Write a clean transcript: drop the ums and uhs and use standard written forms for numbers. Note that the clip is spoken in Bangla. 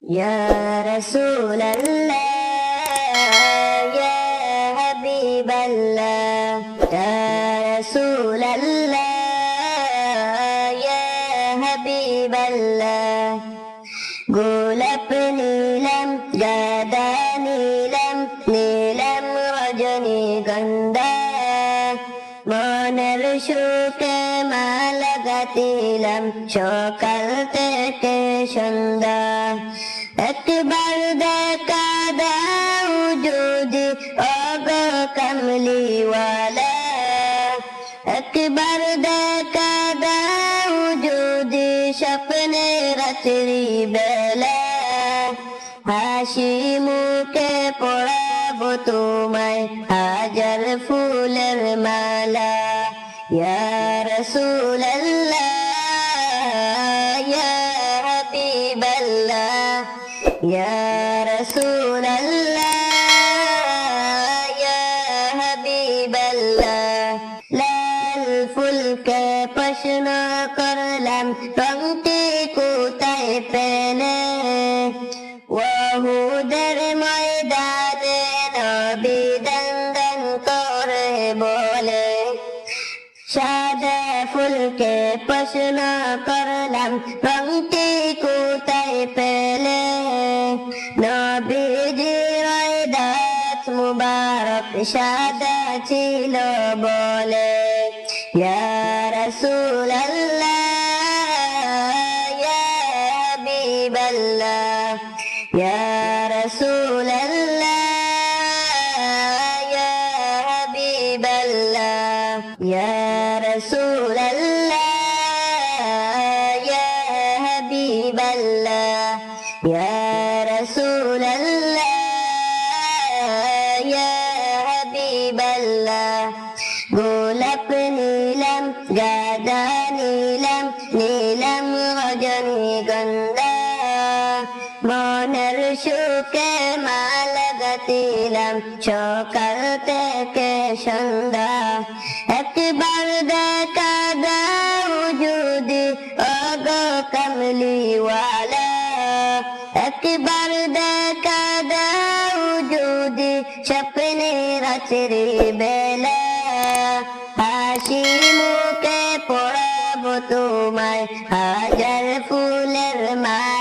يا رسول الله يا حبيب الله يا رسول الله يا حبيب الله গোলাপ নীলম গাদা নীলম নীলম রজনীগন্ধা মনের সুখে মালা গাঁথিলাম সকাল থেকে সন্ধ্যা একবার দেখা দাও যদি ওগো কামলিওয়ালা একবার দেখা দাও যদি স্বপ্নে রাত্রি বেলা হাসি মুখে পড়াবো তোমায় হাজার ফুলের মালা ইয়া রাসূলুল্লাহ ইয়া হাবিবাল্লাহ ইয়া রাসূলুল্লাহ ইয়া হাবিবাল্লাহ লাল ফুলকে প্রশ্ন করলাম রংটি কোথায় পেলে ওহুদের ময়দানে নবী দন্দন করে বলে সাদা ফুলকে প্রশ্ন করলাম রংটি কোথায় পেলে নবীজির দাঁত মুবারক সাদা ছিল বলে ইয়া রাসূলুল্লাহ ইয়া হাবিবাল্লাহ ইয়া রাসূলুল্লাহ ইয়া হাবিবাল্লাহ ইয়া রাসূলুল্লাহ ইয়া হাবিবাল্লাহ ইয়া রাসূলুল্লাহ ইয়া হাবিবাল্লাহ গোলাপ নীলম গাদা নীলম নীলম রজনীগন্ধা মনের সুখে মালা গাঁথিলাম সকাল থেকে সন্ধ্যা একবার দেখা দাও যদি ওগো কামলিওয়ালা একবার দেখা দাও যদি স্বপ্নে রাত্রি বেলা হাসি মুখে পড়াবো তোমায় হাজার ফুলের মালা